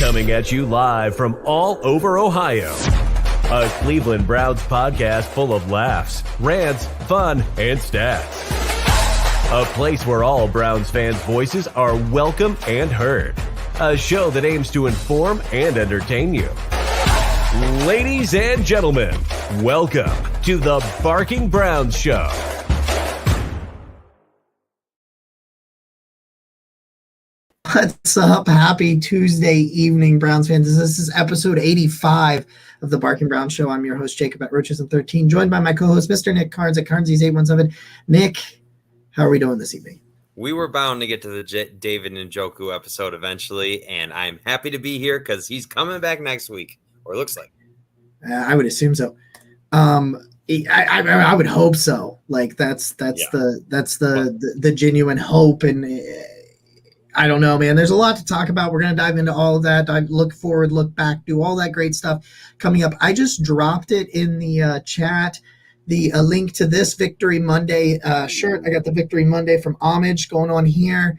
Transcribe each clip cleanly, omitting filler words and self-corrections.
Coming at you live from all over Ohio. A Cleveland Browns podcast full of laughs, rants, fun, and stats. A place where all Browns fans' voices are welcome and heard. A show that aims to inform and entertain you. Ladies and gentlemen, welcome to the Barking Browns Show. What's up? Happy Tuesday evening, Browns fans. This is episode 85 of the Barking Browns Show. I'm your host, Jacob at Roaches and 13, joined by my co-host, Mr. Nick Carnes at Carnesies817. Nick, how are we doing this evening? We were bound to get to the David Njoku episode eventually, and I'm happy to be here because he's coming back next week, or it looks like. I would assume so. I would hope so. Like that's the genuine hope, and I don't know, man. There's a lot to talk about. We're going to dive into all of that. Look forward, look back, do all that great stuff coming up. I just dropped it in the chat, the link to this Victory Monday shirt. I got the Victory Monday from Homage going on here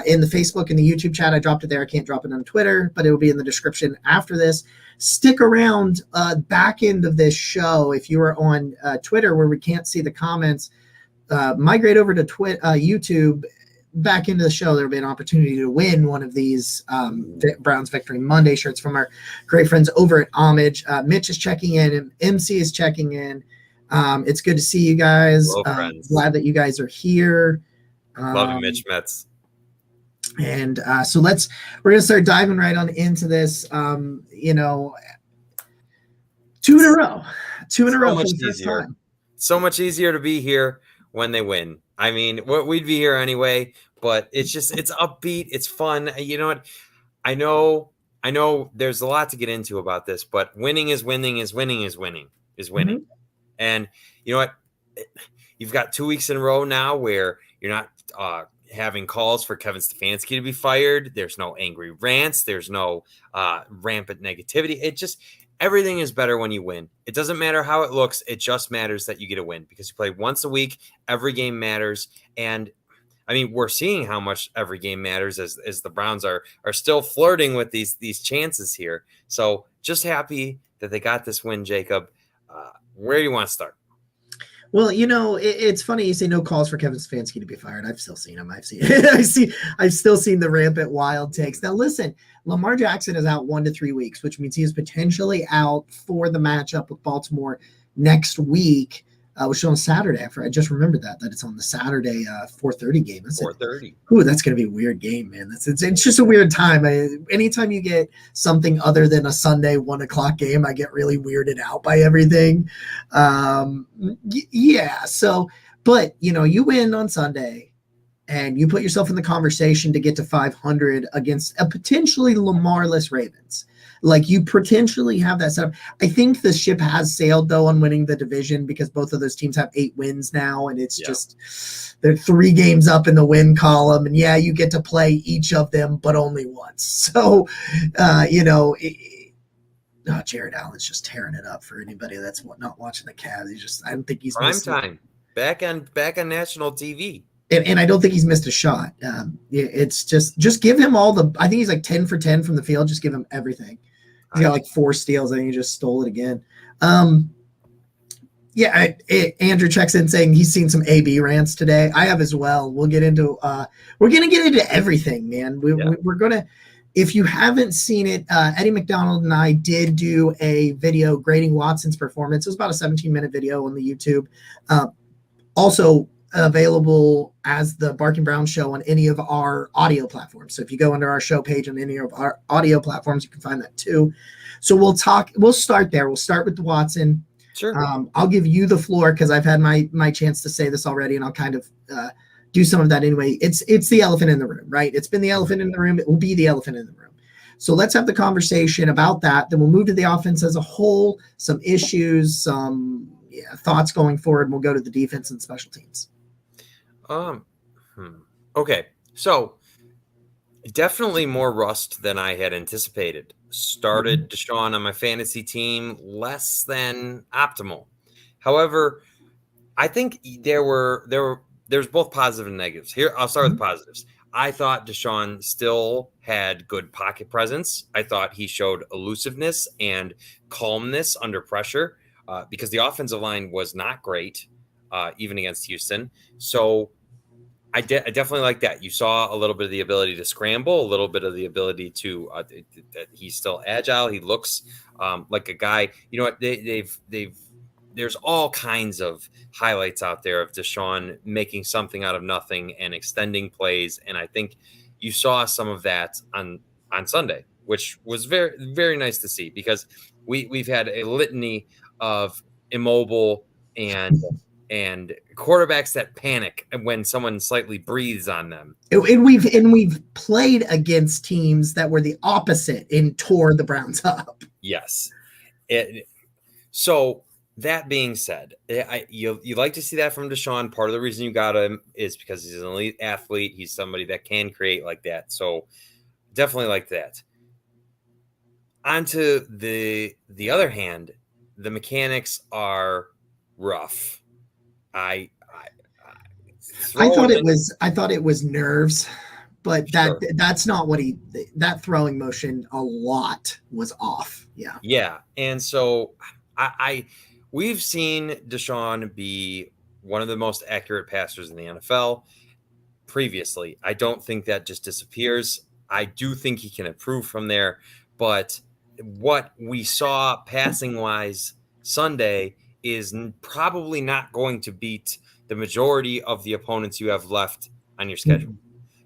in the Facebook and the YouTube chat. I dropped it there. I can't drop it on Twitter, but it will be in the description after this. Stick around back end of this show. If you are on Twitter where we can't see the comments, migrate over to YouTube. Back into the show, there will be an opportunity to win one of these Browns Victory Monday shirts from our great friends over at Homage. Mitch is checking in, and MC is checking in. It's good to see you guys. Glad that you guys are here. Love you, Mitch Metz. And so we're going to start diving right on into this. 2 in a row. 2 in a row for the first time. So much easier to be here when they win. I mean, we'd be here anyway, but it's upbeat. It's fun. You know what? I know there's a lot to get into about this, but winning is winning is winning is winning is winning. Mm-hmm. And you know what? You've got 2 weeks in a row now where you're not having calls for Kevin Stefanski to be fired. There's no angry rants. There's no rampant negativity. Everything is better when you win. It doesn't matter how it looks. It just matters that you get a win because you play once a week. Every game matters. And I mean, we're seeing how much every game matters as the Browns are still flirting with these chances here. So just happy that they got this win, Jacob. Where do you want to start? Well, it's funny you say no calls for Kevin Stefanski to be fired. I've still seen him. I've still seen the rampant wild takes. Now, listen, Lamar Jackson is out 1 to 3 weeks, which means he is potentially out for the matchup with Baltimore next week, which is on Saturday. I just remembered that it's on the Saturday 4:30 game. 4:30. Ooh, that's going to be a weird game, man. It's just a weird time. Anytime you get something other than a Sunday 1 o'clock game, I get really weirded out by everything. Yeah. So, but you win on Sunday and you put yourself in the conversation to get to 500 against a potentially Lamar-less Ravens. Like you potentially have that setup. I think the ship has sailed though on winning the division because both of those teams have 8 wins now, and it's just they're 3 games up in the win column. And yeah, you get to play each of them, but only once. So, Jared Allen's just tearing it up for anybody that's not watching the Cavs. I don't think he's prime time back on national TV. And I don't think he's missed a shot. It's just give him all the. I think he's like 10 for 10 from the field. Just give him everything. He's got like 4 steals. I think he just stole it again. Andrew checks in saying he's seen some AB rants today. I have as well. We'll get into. We're gonna get into everything, man. We're gonna. If you haven't seen it, Eddie McDonald and I did do a video grading Watson's performance. It was about a 17-minute video on the YouTube. Also available as the Barking Brown Show on any of our audio platforms. So if you go under our show page on any of our audio platforms, you can find that too. So we'll start there. We'll start with the Watson. Sure. I'll give you the floor because I've had my chance to say this already, and I'll kind of do some of that anyway. It's the elephant in the room, right? It's been the elephant in the room. It will be the elephant in the room. So let's have the conversation about that. Then we'll move to the offense as a whole, some issues, some thoughts going forward. And we'll go to the defense and special teams. Okay. So definitely more rust than I had anticipated. Started Deshaun on my fantasy team less than optimal. However, I think there's both positive and negatives. Here, I'll start with the positives. I thought Deshaun still had good pocket presence. I thought he showed elusiveness and calmness under pressure because the offensive line was not great, even against Houston. So I definitely like that. You saw a little bit of the ability to scramble, a little bit of the ability to that he's still agile. He looks like a guy. You know what? They've there's all kinds of highlights out there of Deshaun making something out of nothing and extending plays, and I think you saw some of that on Sunday, which was very very nice to see because we've had a litany of immobile and quarterbacks that panic when someone slightly breathes on them. And we've played against teams that were the opposite and tore the Browns up. Yes. So that being said, you like to see that from Deshaun. Part of the reason you got him is because he's an elite athlete. He's somebody that can create like that. So definitely like that. On to the other hand, the mechanics are rough. I thought it was nerves, but that's not what that throwing motion a lot was off. Yeah. Yeah. And so we've seen Deshaun be one of the most accurate passers in the NFL previously. I don't think that just disappears. I do think he can improve from there, but what we saw passing wise Sunday is probably not going to beat the majority of the opponents you have left on your schedule.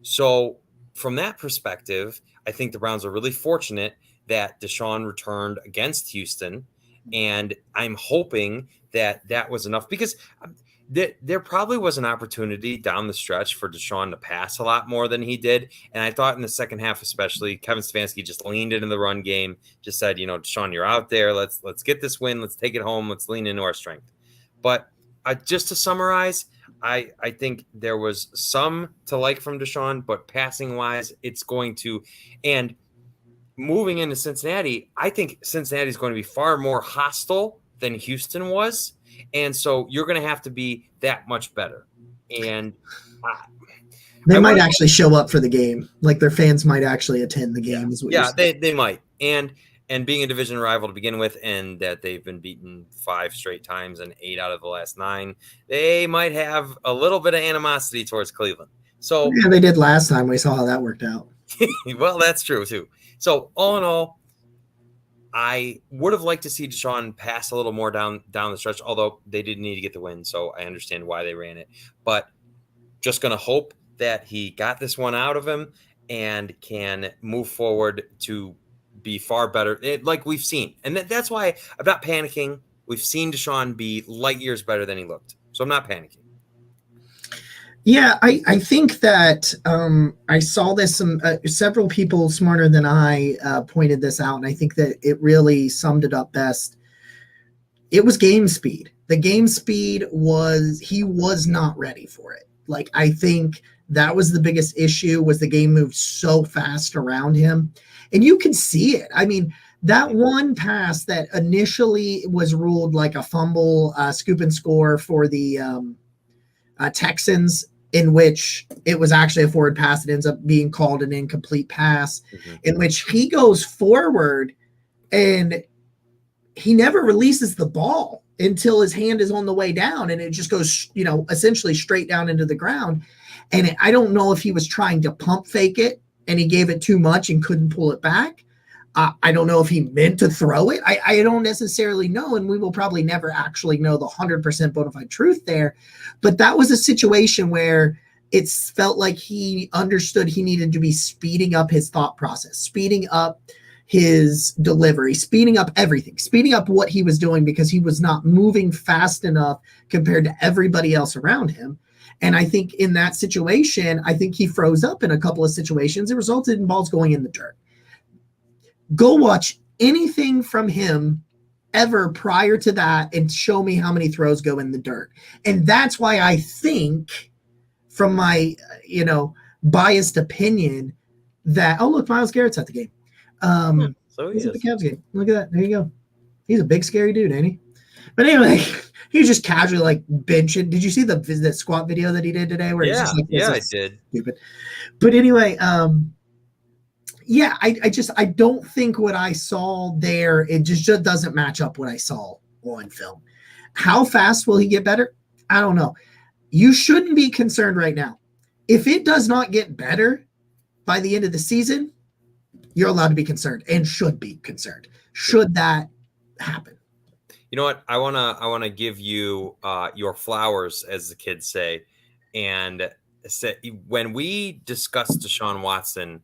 So from that perspective, I think the Browns are really fortunate that Deshaun returned against Houston. And I'm hoping that was enough because there probably was an opportunity down the stretch for Deshaun to pass a lot more than he did. And I thought in the second half, especially, Kevin Stefanski just leaned into the run game, just said, Deshaun, you're out there. Let's get this win. Let's take it home. Let's lean into our strength. But just to summarize, I think there was some to like from Deshaun, but passing wise, it's going to, and moving into Cincinnati, I think Cincinnati is going to be far more hostile than Houston was. And so you're going to have to be that much better. And they might actually show up for the game. Like their fans might actually attend the game. They might. And being a division rival to begin with, and that they've been beaten 5 straight times and 8 out of the last 9, they might have a little bit of animosity towards Cleveland. So yeah, they did last time. We saw how that worked out. Well, that's true too. So all in all, I would have liked to see Deshaun pass a little more down the stretch, although they did need to get the win, so I understand why they ran it. But just going to hope that he got this one out of him and can move forward to be far better, like we've seen. And that's why I'm not panicking. We've seen Deshaun be light years better than he looked, so I'm not panicking. Yeah, I think that I saw this. Several people smarter than I pointed this out, and I think that it really summed it up best. It was game speed. The game speed he was not ready for it. Like, I think that was the biggest issue, was the game moved so fast around him. And you can see it. I mean, that one pass that initially was ruled like a fumble, scoop and score for the Texans, in which it was actually a forward pass. It ends up being called an incomplete pass, in which he goes forward and he never releases the ball until his hand is on the way down, and it just goes, essentially straight down into the ground. And I don't know if he was trying to pump fake it and he gave it too much and couldn't pull it back. I don't know if he meant to throw it. I don't necessarily know, and we will probably never actually know the 100% bona fide truth there. But that was a situation where it felt like he understood he needed to be speeding up his thought process, speeding up his delivery, speeding up everything, speeding up what he was doing, because he was not moving fast enough compared to everybody else around him. And I think in that situation, I think he froze up in a couple of situations. It resulted in balls going in the dirt. Go watch anything from him ever prior to that and show me how many throws go in the dirt. And that's why I think, from my, biased opinion, that, oh, look, Myles Garrett's at the game. So he's at the Cavs game. Look at that. There you go. He's a big, scary dude, ain't he? But anyway, he was just casually like benching. Did you see the squat video that he did today? Where he's just like, I did. Stupid. But anyway, yeah, I don't think what I saw there, it just doesn't match up what I saw on film. How fast will he get better? I don't know. You shouldn't be concerned right now. If it does not get better by the end of the season, you're allowed to be concerned and should be concerned. Should that happen? You know what? I wanna give you your flowers, as the kids say, and say, when we discussed Deshaun Watson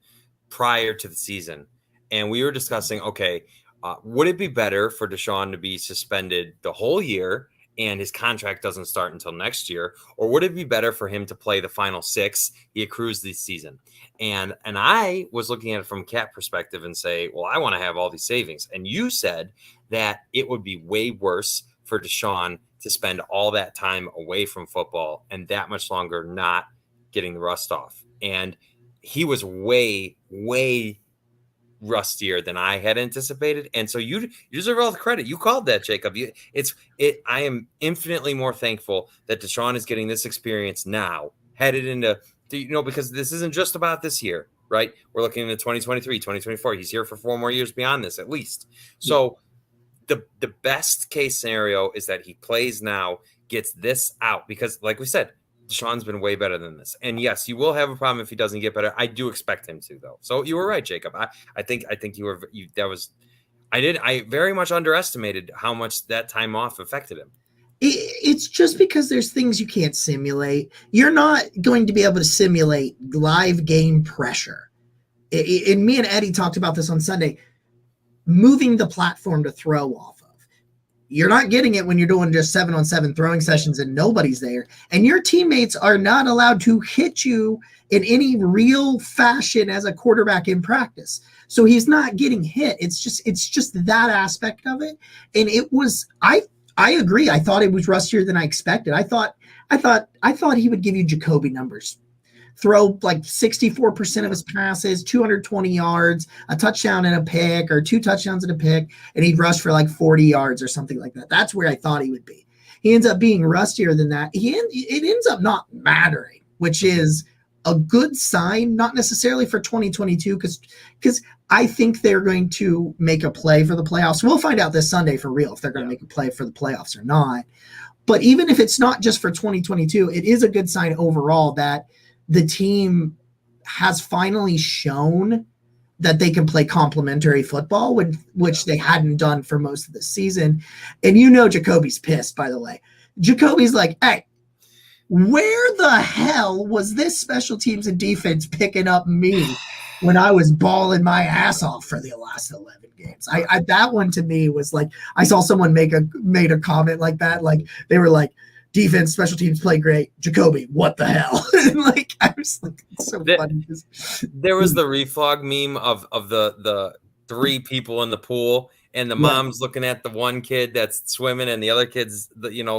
prior to the season, and we were discussing, okay, would it be better for Deshaun to be suspended the whole year and his contract doesn't start until next year, or would it be better for him to play the final 6? He accrues this season. And I was looking at it from a cap perspective and say, well, I want to have all these savings. And you said that it would be way worse for Deshaun to spend all that time away from football and that much longer not getting the rust off. And he was way, way rustier than I had anticipated. And so you deserve all the credit. You called that, Jacob. I am infinitely more thankful that Deshaun is getting this experience now, headed into, because this isn't just about this year, right? We're looking into 2023, 2024. He's here for 4 more years beyond this, at least. So the best case scenario is that he plays now, gets this out, because like we said, Deshaun's been way better than this. And yes, you will have a problem if he doesn't get better. I do expect him to, though. So you were right, Jacob. I think I very much underestimated how much that time off affected him. It's just because there's things you can't simulate. You're not going to be able to simulate live game pressure. And me and Eddie talked about this on Sunday, moving the platform to throw off. You're not getting it when you're doing just 7-on-7 throwing sessions and nobody's there. And your teammates are not allowed to hit you in any real fashion as a quarterback in practice. So he's not getting hit. It's just that aspect of it. And it was, I agree. I thought it was rustier than I expected. I thought he would give you Jacoby numbers. Throw like 64% of his passes, 220 yards, a touchdown and a pick, or 2 touchdowns and a pick, and he'd rush for like 40 yards or something like that. That's where I thought he would be. He ends up being rustier than that. It ends up not mattering, which is a good sign, not necessarily for 2022, because I think they're going to make a play for the playoffs. We'll find out this Sunday for real if they're going to make a play for the playoffs or not. But even if it's not just for 2022, it is a good sign overall that the team has finally shown that they can play complementary football, which they hadn't done for most of the season. And Jacoby's pissed, by the way. Jacoby's like, hey, where the hell was this special teams and defense picking up me when I was balling my ass off for the last 11 games? That one to me was like, I saw someone made a comment like that. Like they were like, defense, special teams play great. Jacoby, what the hell? Like I was like, it's so funny. There was the reflog meme of the 3 people in the pool, and the mom's looking at the one kid that's swimming, and the other kid's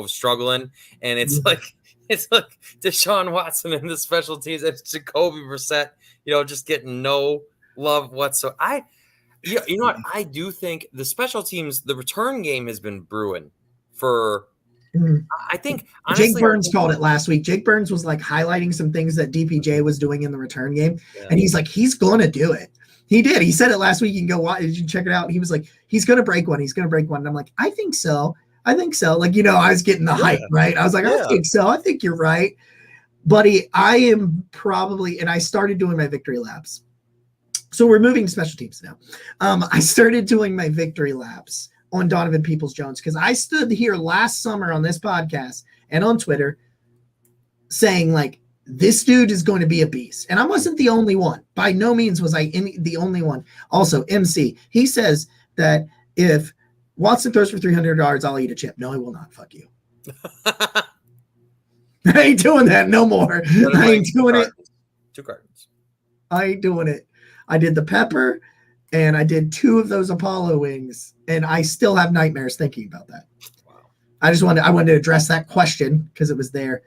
struggling, and it's like Deshaun Watson and the special teams, and Jacoby Brissett, just getting no love whatsoever. You know what? I do think the special teams, the return game has been brewing for. I think honestly, Jake Burns called it last week. Jake Burns was like highlighting some things that DPJ was doing in the return game. And he's like, he's going to do it. He did. He said it last week. You can go watch. You can check it out. He was like, he's going to break one. He's going to break one. And I'm like, I think so. Like, I was getting the hype, right? I was like, I think so. I think you're right. Buddy, I am probably, and I started doing my victory laps. So we're moving to special teams now. I started doing my victory laps on Donovan Peoples-Jones, because I stood here last summer on this podcast and on Twitter saying, like, this dude is going to be a beast. And I wasn't the only one. By no means was I the only one. Also, MC, he says that if Watson throws for 300 yards, I'll eat a chip. No, I will not. Fuck you. I ain't doing that no more. I ain't doing it. 2 cartons. I ain't doing it. I did the pepper, and I did 2 of those Apollo wings, and I still have nightmares thinking about that. Wow. I wanted to address that question because it was there.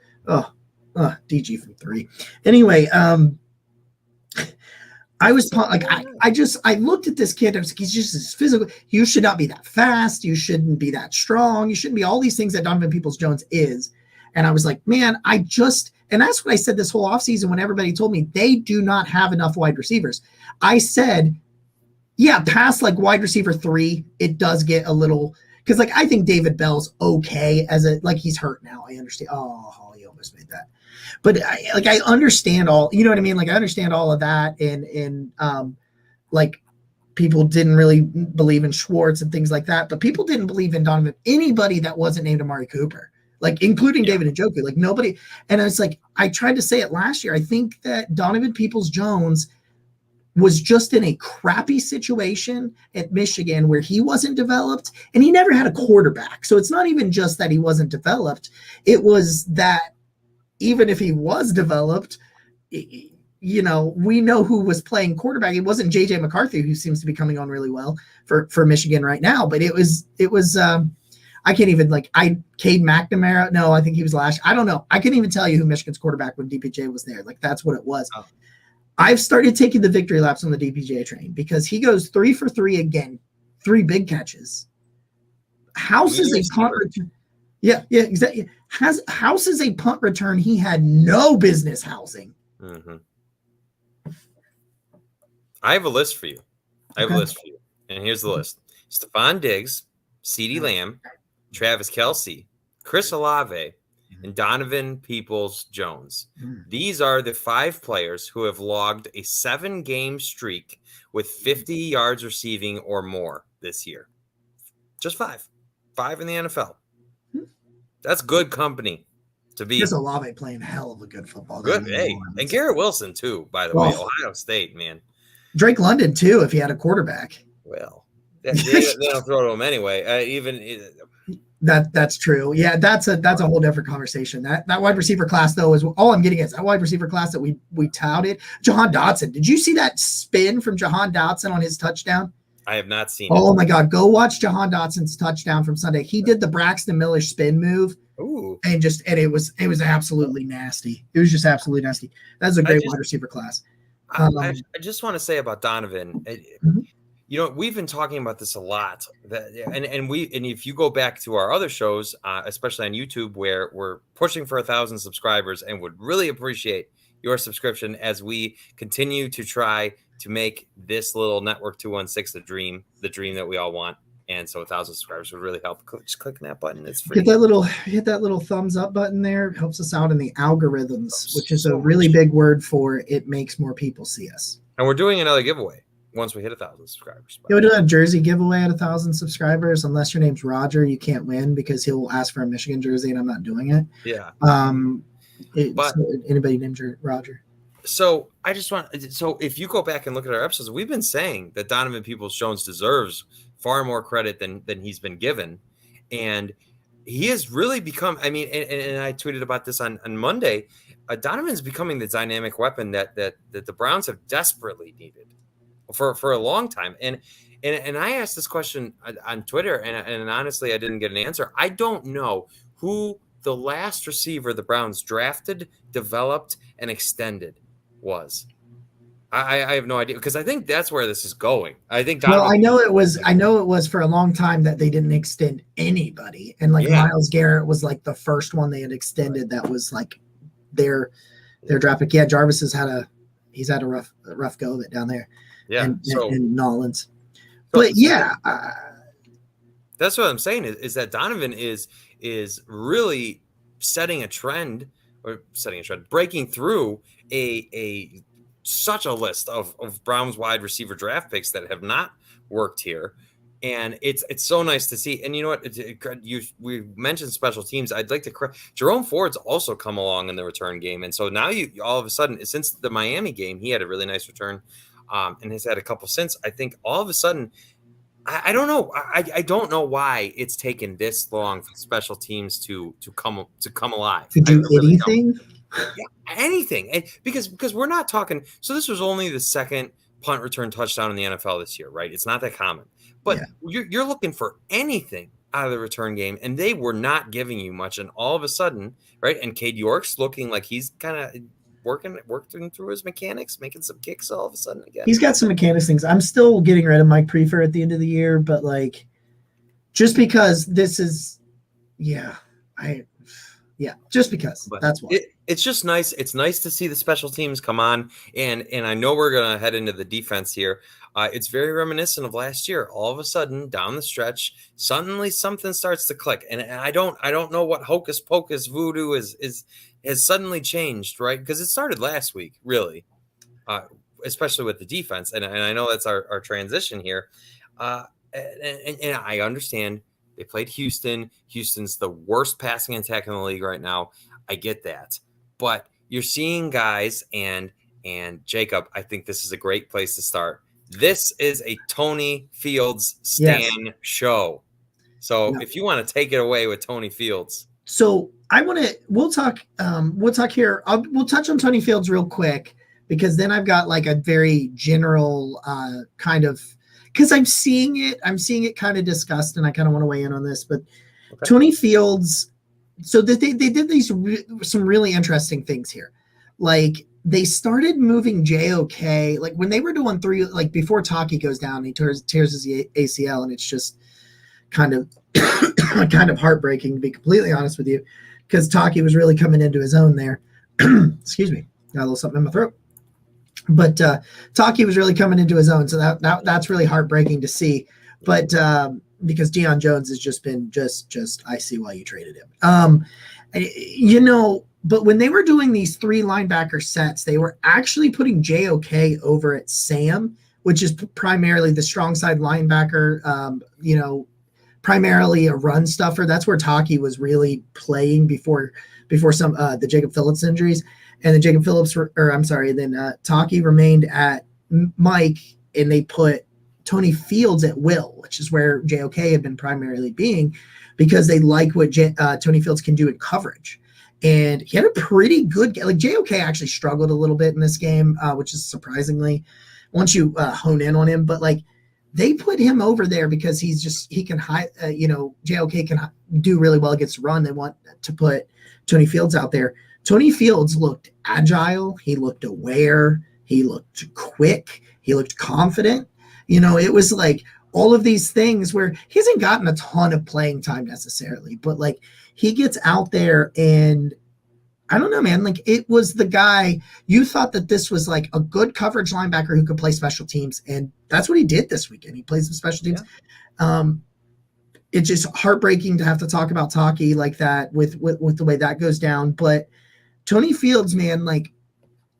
DG from 3. Anyway, I was like, I looked at this kid. I was like, he's just as physical. You should not be that fast. You shouldn't be that strong. You shouldn't be all these things that Donovan Peoples-Jones is. And I was like, man, and that's what I said this whole offseason when everybody told me they do not have enough wide receivers. I said, yeah, past like wide receiver 3, it does get a little, because like I think David Bell's okay like he's hurt now. I understand. Oh, he almost made that. But I understand all, you know what I mean? Like I understand all of that. And like people didn't really believe in Schwartz and things like that, but people didn't believe in Donovan, anybody that wasn't named Amari Cooper, like including David Njoku, like nobody. And I was like, I tried to say it last year. I think that Donovan Peoples-Jones was just in a crappy situation at Michigan where he wasn't developed and he never had a quarterback. So it's not even just that he wasn't developed. It was that even if he was developed, you know, we know who was playing quarterback. It wasn't JJ McCarthy, who seems to be coming on really well for Michigan right now, but it was I can't even Cade McNamara. No, I think he was last. I don't know. I couldn't even tell you who Michigan's quarterback when DPJ was there. Like that's what it was. Oh. I've started taking the victory laps on the DPJ train because he goes 3 for 3 again, 3 big catches. House is a punt return. Yeah, exactly. House is a punt return he had no business housing. Mm-hmm. I have a list for you. And here's the list. Stephon Diggs, CeeDee Lamb, Travis Kelce, Chris Olave, and Donovan Peoples-Jones. These are the 5 players who have logged a 7-game streak with 50 yards receiving or more this year. Just 5. 5 in the NFL. That's good company to be. Chris Olave playing hell of a good football. Good. Hey, and Garrett Wilson, too, by the way. Ohio State, man. Drake London, too, if he had a quarterback. Well, they don't throw to him anyway. That's true. Yeah, that's a whole different conversation. That wide receiver class, though, is all I'm getting is that wide receiver class that we touted. Jahan Dotson. Did you see that spin from Jahan Dotson on his touchdown? I have not seen it. Oh my God. Go watch Jahan Dotson's touchdown from Sunday. He did the Braxton Miller spin move. Ooh. And it was absolutely nasty. It was just absolutely nasty. That's a great wide receiver class. I just want to say about Donovan, mm-hmm. You know, we've been talking about this a lot, and if you go back to our other shows, especially on YouTube, where we're pushing for 1,000 subscribers, and would really appreciate your subscription as we continue to try to make this little network 216 the dream that we all want. And so 1,000 subscribers would really help. Just clicking that button. It's free. Hit that little thumbs up button there. It helps us out in the algorithms, which is a really big word for it makes more people see us. And we're doing another giveaway once we hit 1,000 subscribers. Yeah, we do a jersey giveaway at 1,000 subscribers. Unless your name's Roger, you can't win because he'll ask for a Michigan jersey, and I'm not doing it. Yeah. Anybody named Roger? So I just so if you go back and look at our episodes, we've been saying that Donovan Peoples-Jones deserves far more credit than he's been given. And he has really become, I mean, and I tweeted about this on Monday, Donovan's becoming the dynamic weapon that the Browns have desperately needed for a long time. And I asked this question on Twitter, and honestly, I didn't get an answer. I don't know who the last receiver the Browns drafted, developed, and extended was. I have no idea, because I think that's where this is going. I think Donovan, I know it was for a long time that they didn't extend anybody, and Myles Garrett was like the first one they had extended. That was like their draft pick. Yeah, Jarvis he's had a rough go of it down there. Yeah, and Nolans. But yeah, that's what I'm saying is that Donovan is really setting a trend, breaking through a such a list of Browns wide receiver draft picks that have not worked here. And it's so nice to see. And you know what? We mentioned special teams. I'd like to correct. Jerome Ford's also come along in the return game. And so now you all of a sudden, since the Miami game, he had a really nice return and has had a couple since. I think all of a sudden, I don't know. I don't know why it's taken this long for special teams to come alive. To do anything? Yeah, anything. And because we're not talking. So this was only the second punt return touchdown in the NFL this year, right? It's not that common. But you're looking for anything out of the return game, and they were not giving you much. And all of a sudden, right? And Cade York's looking like he's kind of working through his mechanics, making some kicks all of a sudden again. He's got some mechanics things. I'm still getting rid of Mike Prefer at the end of the year, but like, just because this is, just because. But that's why. It's just nice. It's nice to see the special teams come on, and I know we're gonna head into the defense here. It's very reminiscent of last year. All of a sudden, down the stretch, suddenly something starts to click, and I don't know what hocus pocus voodoo has suddenly changed, right? Because it started last week, really, especially with the defense, and I know that's our transition here, and I understand they played Houston. Houston's the worst passing attack in the league right now. I get that, but you're seeing guys and Jacob. I think this is a great place to start. This is a Tony Fields Stan show. So if you want to take it away with Tony Fields. So we'll talk here. We'll touch on Tony Fields real quick, because then I've got like a very general kind of, because I'm seeing it kind of discussed, and I kind of want to weigh in on this, but okay. Tony Fields, so they did some really interesting things here. Like, they started moving JOK, like when they were doing 3, like before Taki goes down, he tears his ACL, and it's just kind of heartbreaking, to be completely honest with you, because Taki was really coming into his own there. Excuse me, got a little something in my throat. But Taki was really coming into his own, so that's really heartbreaking to see. But because Deion Jones has just been just I see why you traded him. But when they were doing these 3 linebacker sets, they were actually putting JOK over at Sam, which is primarily the strong side linebacker. Primarily a run stuffer. That's where Taki was really playing before some the Jacob Phillips injuries. And then Taki remained at Mike, and they put Tony Fields at will, which is where JOK had been primarily being, because they like what Tony Fields can do in coverage. And he had a pretty good game. Like, JOK actually struggled a little bit in this game, which is surprisingly, once you hone in on him. But like, they put him over there because he can hide. JOK can do really well against the run. They want to put Tony Fields out there. Tony Fields looked agile. He looked aware. He looked quick. He looked confident. It was like all of these things where he hasn't gotten a ton of playing time necessarily, but like, he gets out there, and I don't know, man, like, it was the guy, you thought that this was like a good coverage linebacker who could play special teams, and that's what he did this weekend. He plays some special teams. Yeah. It's just heartbreaking to have to talk about Taki like that with the way that goes down. But Tony Fields, man, like,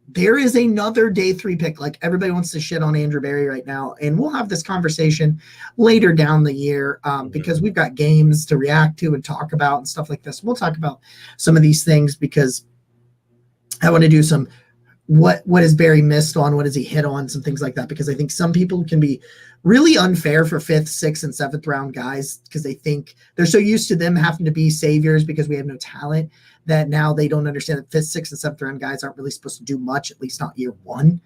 there is another day 3 pick. Like, everybody wants to shit on Andrew Berry right now, and we'll have this conversation later down the year because we've got games to react to and talk about and stuff like this. We'll talk about some of these things, because I want to do some what has Berry missed on, what has he hit on, some things like that, because I think some people can be really unfair for 5th, 6th, and 7th round guys, because they think they're so used to them having to be saviors because we have no talent, that now they don't understand that 5th, 6th, and 7th round guys aren't really supposed to do much, at least not year 1.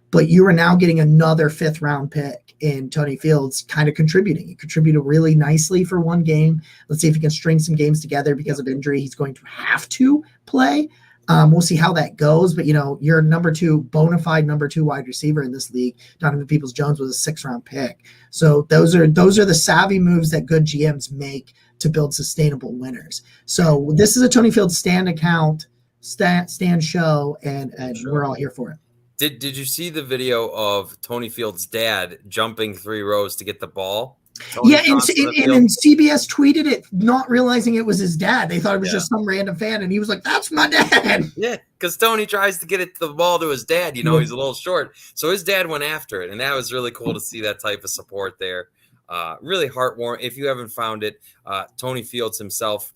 But you are now getting another 5th round pick in Tony Fields, kind of contributing. He contributed really nicely for one game. Let's see if he can string some games together. Because of injury, he's going to have to play. We'll see how that goes. But, you're bona fide number 2 wide receiver in this league. Donovan Peoples-Jones was a 6th round pick. So those are the savvy moves that good GMs make to build sustainable winners. So this is a Tony Fields stand show, and we're all here for it. Did you see the video of Tony Fields' dad jumping 3 rows to get the ball? And CBS tweeted it, not realizing it was his dad. They thought it was just some random fan, and he was like, "That's my dad." Yeah, because Tony tries to get the ball to his dad. He's a little short, so his dad went after it, and that was really cool to see that type of support there. Really heartwarming. If you haven't found it, Tony Fields himself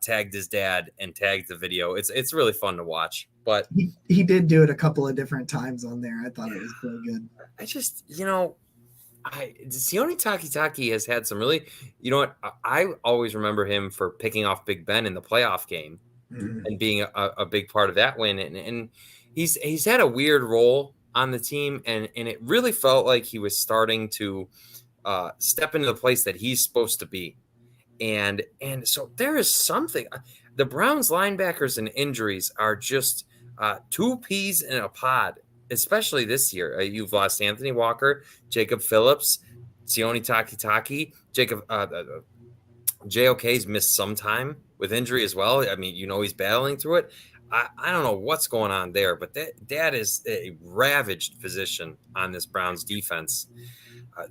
tagged his dad and tagged the video. It's really fun to watch. But he did do it a couple of different times on there. I thought it was really good. I just, Sione Takitaki has had some really, I always remember him for picking off Big Ben in the playoff game and being a big part of that win. And he's had a weird role on the team, and it really felt like he was starting to step into the place that he's supposed to be. And so there is something. The Browns linebackers and injuries are just two peas in a pod, especially this year. You've lost Anthony Walker, Jacob Phillips, Sione Takitaki, JOK's missed some time with injury as well. I mean, he's battling through it. I don't know what's going on there, but that is a ravaged position on this Browns defense.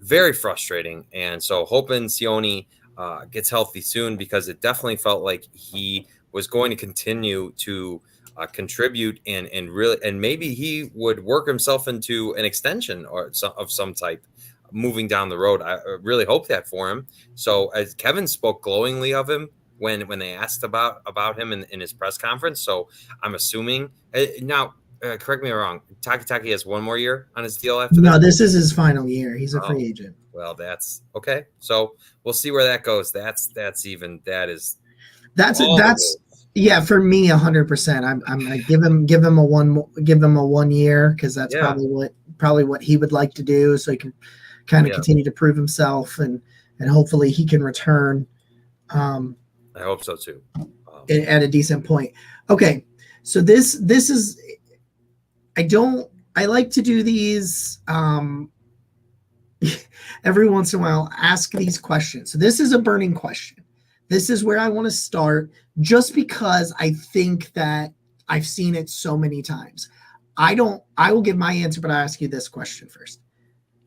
Very frustrating. And so hoping Sione gets healthy soon, because it definitely felt like he was going to continue to contribute and maybe he would work himself into an extension of some type moving down the road. I really hope that for him. So as Kevin spoke glowingly of him when they asked about him in his press conference. So I'm assuming now, correct me if I'm wrong, Takitaki has one more year on his deal after this? No, this is his final year. He's a free agent. Well, that's okay. So we'll see where that goes. That's yeah, for me 100%. I'm gonna give him a 1 year, because that's probably what he would like to do, so he can kind of continue to prove himself and hopefully he can return. I hope so too. At a decent point. Okay, so this is I like to do these every once in a while, ask these questions. So this is a burning question. This is where I want to start, just because I think that I've seen it so many times. I will give my answer, but I ask you this question first.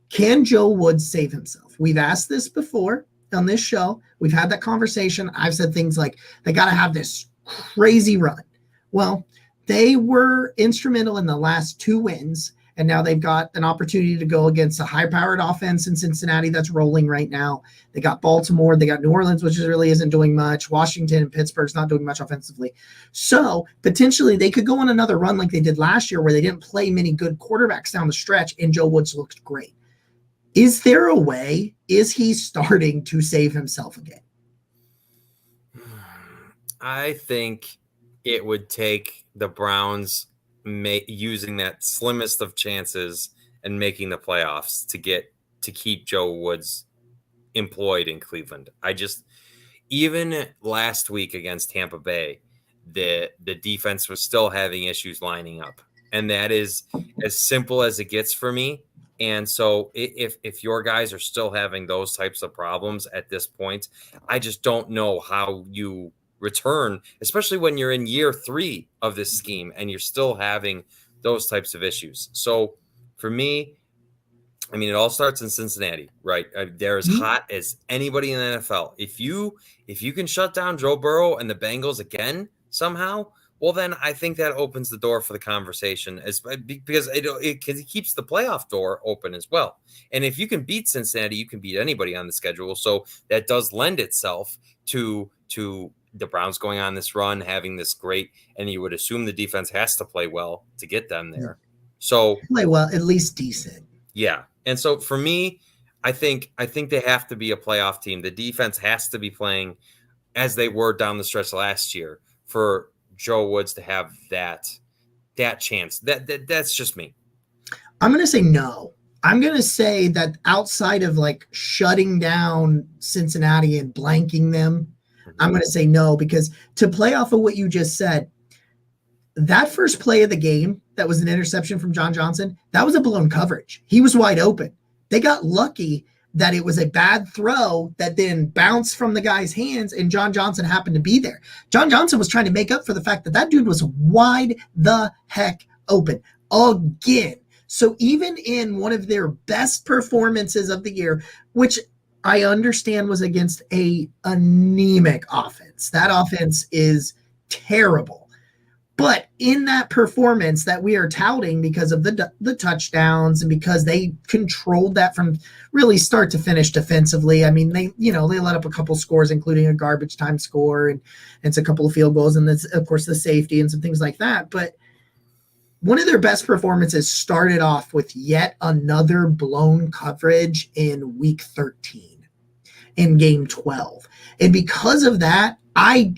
Can Joe Woods save himself? We've asked this before on this show. We've had that conversation. I've said things like, they got to have this crazy run. Well, they were instrumental in the last 2 wins, and now they've got an opportunity to go against a high-powered offense in Cincinnati that's rolling right now. They got Baltimore. They got New Orleans, which really isn't doing much. Washington and Pittsburgh's not doing much offensively. So potentially they could go on another run like they did last year, where they didn't play many good quarterbacks down the stretch, and Joe Woods looked great. Is there a way? Is he starting to save himself again? I think it would take the Browns using that slimmest of chances and making the playoffs to keep Joe Woods employed in Cleveland. Even last week against Tampa Bay, the defense was still having issues lining up, and that is as simple as it gets for me. And so if your guys are still having those types of problems at this point, I just don't know how you return, especially when you're in year 3 of this scheme and you're still having those types of issues. So for me, I mean, it all starts in Cincinnati, right? They're as hot as anybody in the NFL. If you can shut down Joe Burrow and the Bengals again somehow, well, then I think that opens the door for the conversation, because it keeps the playoff door open as well. And if you can beat Cincinnati, you can beat anybody on the schedule. So that does lend itself to the Browns going on this run, having this great, and you would assume the defense has to play well to get them there. So play well, at least decent. Yeah. And so for me, I think they have to be a playoff team. The defense has to be playing as they were down the stretch last year for Joe Woods to have that chance. That's just me. I'm going to say no. I'm going to say that outside of like shutting down Cincinnati and blanking them, I'm going to say no, because to play off of what you just said, that first play of the game, that was an interception from John Johnson, that was a blown coverage. He was wide open. They got lucky that it was a bad throw that then bounced from the guy's hands, and John Johnson happened to be there. John Johnson was trying to make up for the fact that dude was wide the heck open again. So even in one of their best performances of the year, which I understand was against a anemic offense. That offense is terrible. But in that performance that we are touting because of the touchdowns and because they controlled that from really start to finish defensively. I mean, they let up a couple scores, including a garbage time score and it's a couple of field goals and that's, of course, the safety and some things like that. But one of their best performances started off with yet another blown coverage in week 13 in game 12. And because of that, I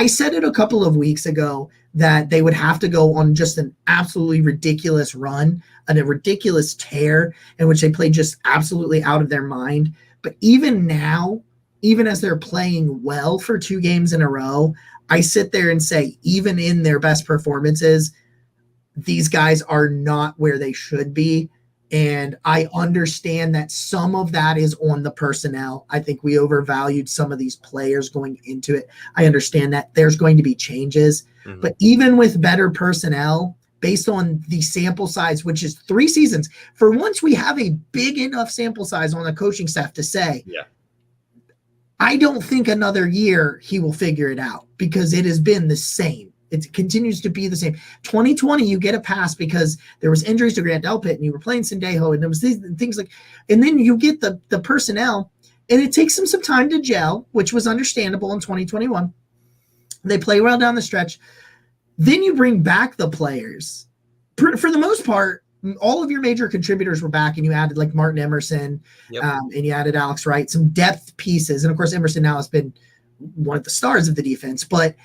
said it a couple of weeks ago that they would have to go on just an absolutely ridiculous run and a ridiculous tear in which they played just absolutely out of their mind. But even now, even as they're playing well for 2 games in a row, I sit there and say, even in their best performances, these guys are not where they should be. And I understand that some of that is on the personnel. I think we overvalued some of these players going into it. I understand that there's going to be changes, but even with better personnel, based on the sample size, which is 3 seasons, for once we have a big enough sample size on the coaching staff to say, I don't think another year he will figure it out, because it has been the same. It continues to be the same. 2020, you get a pass because there was injuries to Grant Delpit and you were playing Sendejo and there was things like, and then you get the personnel and it takes them some time to gel, which was understandable in 2021. They play well down the stretch. Then you bring back the players. For the most part, all of your major contributors were back, and you added like Martin Emerson, and you added Alex Wright, some depth pieces. And of course, Emerson now has been one of the stars of the defense, but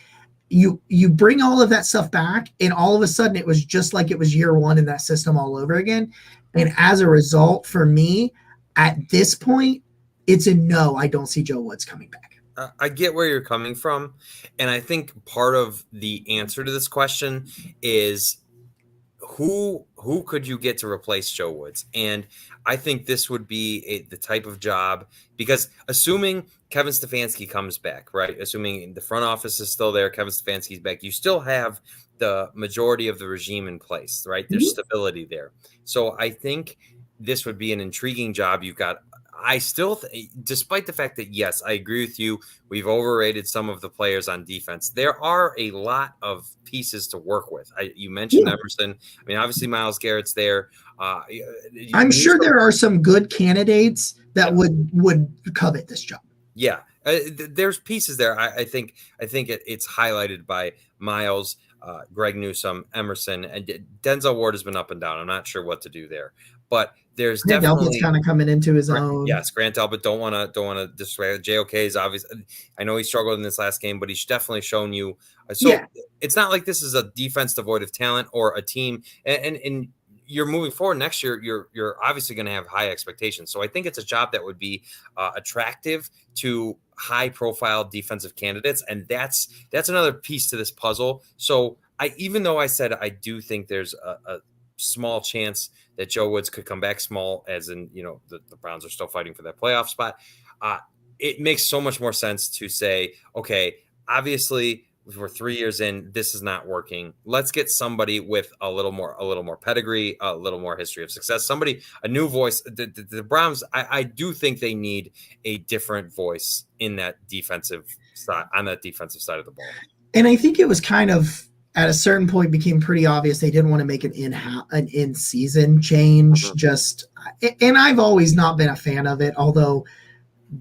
you bring all of that stuff back, and all of a sudden it was just like it was year one in that system all over again. And as a result, for me, at this point, it's a no. I don't see Joe Woods coming back. I get where you're coming from. And I think part of the answer to this question is who could you get to replace Joe Woods? And I think this would be the type of job, because assuming Kevin Stefanski comes back, right? Assuming the front office is still there, Kevin Stefanski's back, you still have the majority of the regime in place, right? There's stability there. So I think this would be an intriguing job. You've got, I still, despite the fact that, yes, I agree with you, we've overrated some of the players on defense. There are a lot of pieces to work with. You mentioned Emerson. I mean, obviously Myles Garrett's there. I'm sure there are some good candidates that would covet this job. Yeah, there's pieces there. I think it's highlighted by Myles, Greg Newsome, Emerson, and Denzel Ward has been up and down. I'm not sure what to do there, but there's Grant definitely Delpit's kind of coming into his own. Yes, Grant Delpit. Don't want to disrespect. JOK is obvious. I know he struggled in this last game, but he's definitely shown you. So it's not like this is a defense devoid of talent or a team. And you're moving forward next year. You're obviously going to have high expectations. So I think it's a job that would be attractive to high profile defensive candidates, and that's another piece to this puzzle. So even though I said I do think there's a small chance that Joe Woods could come back, small as in, the Browns are still fighting for that playoff spot. It makes so much more sense to say, okay, obviously we're 3 years in, this is not working. Let's get somebody with a little more pedigree, a little more history of success, a new voice. The Browns, I do think they need a different voice in that defensive side, on that defensive side of the ball. And I think it was kind of, at a certain point, became pretty obvious they didn't want to make an in-season change. And I've always not been a fan of it, although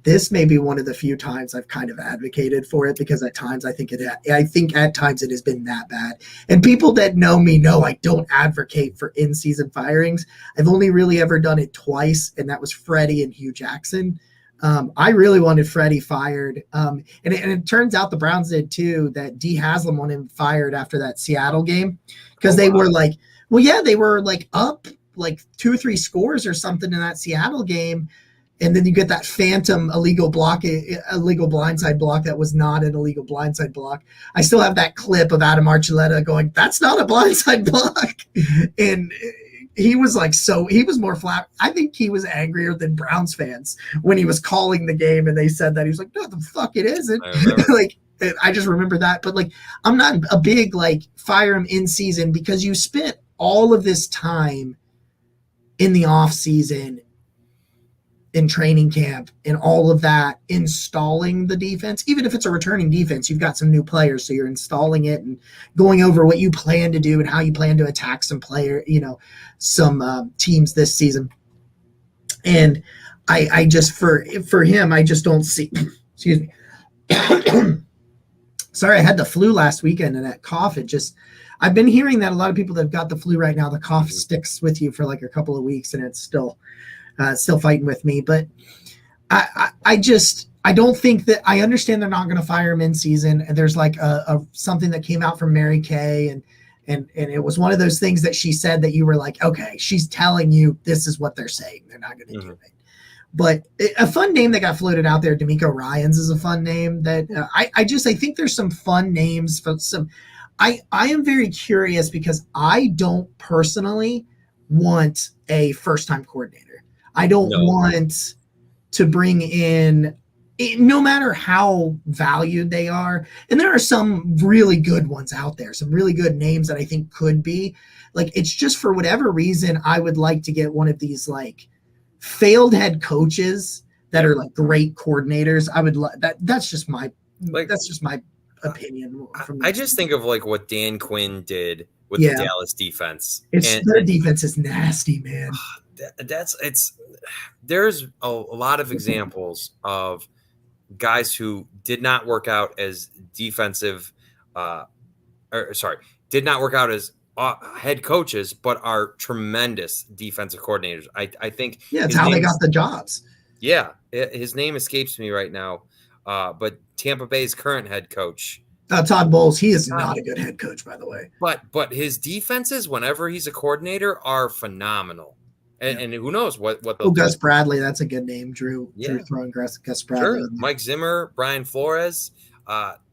this may be one of the few times I've kind of advocated for it, because at times I think at times it has been that bad. And people that know me know I don't advocate for in-season firings. I've only really ever done it twice, and that was Freddie and Hugh Jackson. I really wanted Freddie fired. And it turns out the Browns did too, that D Haslam wanted him fired after that Seattle game, because they were like, they were like up like 2 or 3 scores or something in that Seattle game. And then you get that phantom illegal blindside block that was not an illegal blindside block. I still have that clip of Adam Archuleta going, "That's not a blindside block." And he was like, he was more flat. I think he was angrier than Browns fans when he was calling the game and they said that. He was like, "No, the fuck it isn't." I just remember that. But I'm not a big fire him in season, because you spent all of this time in the off season, in training camp, and all of that, installing the defense. Even if it's a returning defense, you've got some new players, so you're installing it and going over what you plan to do and how you plan to attack some some teams this season. And I just, for him, I just don't see, excuse me. Sorry, I had the flu last weekend, and that cough, I've been hearing that a lot of people that have got the flu right now, the cough sticks with you for a couple of weeks, and it's still fighting with me. But I don't think that, I understand they're not going to fire him in season. And there's something that came out from Mary Kay, and it was one of those things that she said that you were like, okay, she's telling you this is what they're saying. They're not going to do it. But a fun name that got floated out there, D'Amico Ryans, is a fun name that I think there's some fun names for some. I am very curious because I don't personally want a first time coordinator. I don't want to bring in no matter how valued they are. And there are some really good ones out there, some really good names that I think could be like, it's just for whatever reason, I would like to get one of these like failed head coaches that are like great coordinators. I would that's just my opinion. I just think of like what Dan Quinn did with the Dallas defense. Their defense is nasty, man. There's a lot of examples of guys who did not work out as did not work out as head coaches, but are tremendous defensive coordinators. I think it's how they got the jobs. Yeah, his name escapes me right now, but Tampa Bay's current head coach, Todd Bowles, he is not a good head coach, by the way. But his defenses, whenever he's a coordinator, are phenomenal. And who knows what they'll do. Gus Bradley, that's a good name. Drew throwing Gus Bradley. Sure. Mike Zimmer, Brian Flores.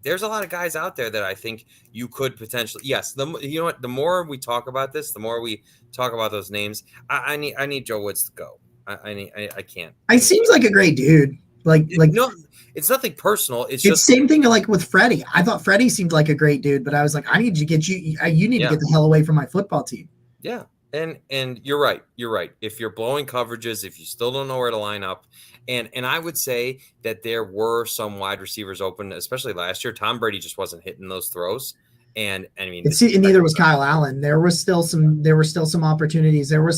There's a lot of guys out there that I think you could potentially. Yes, you know what? The more we talk about this, the more we talk about those names. I need Joe Woods to go. I can't. He seems like a great dude. Like no, it's nothing personal. It's just same thing like with Freddie. I thought Freddie seemed like a great dude, but I was like, I need to get you. You need to get the hell away from my football team. Yeah. And you're right. You're right. If you're blowing coverages, if you still don't know where to line up, and I would say that there were some wide receivers open, especially last year. Tom Brady just wasn't hitting those throws, and I mean, and neither was Kyle Allen. There were still some opportunities. There were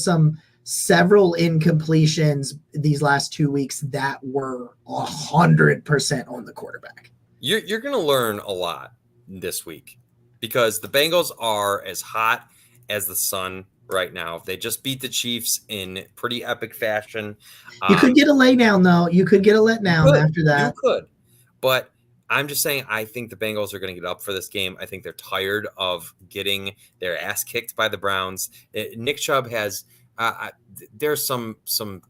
several incompletions these last 2 weeks that were 100% on the quarterback. You're going to learn a lot this week because the Bengals are as hot as the sun right now. They just beat the Chiefs in pretty epic fashion. You could get a lay down though. You could get a let down after that. You could, but I'm just saying, I think the Bengals are going to get up for this game. I think they're tired of getting their ass kicked by the Browns. Nick Chubb has, there's some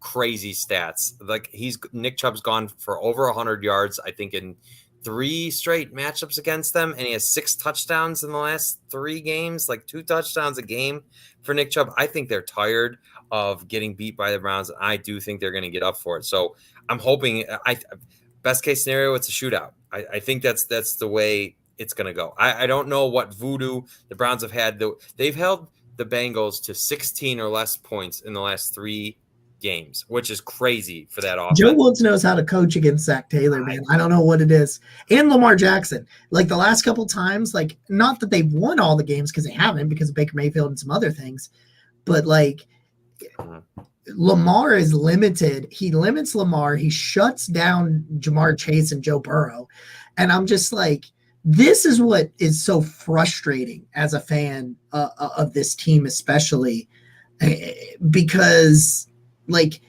crazy stats. Like Nick Chubb's gone for over 100 yards, I think, in 3 straight matchups against them, and he has 6 touchdowns in the last 3 games, like 2 touchdowns a game for Nick Chubb. I think they're tired of getting beat by the Browns. I do think they're going to get up for it. So I'm hoping, best case scenario, it's a shootout. I think that's the way it's going to go. I don't know what voodoo the Browns have had. They've held the Bengals to 16 or less points in the last 3 games, which is crazy for that offense. Joe Woods knows how to coach against Zach Taylor, man. I don't know what it is. And Lamar Jackson. Like the last couple times, like not that they've won all the games because they haven't because of Baker Mayfield and some other things, but like Lamar is limited. He limits Lamar. He shuts down Jamar Chase and Joe Burrow. And I'm just like, this is what is so frustrating as a fan of this team, especially because like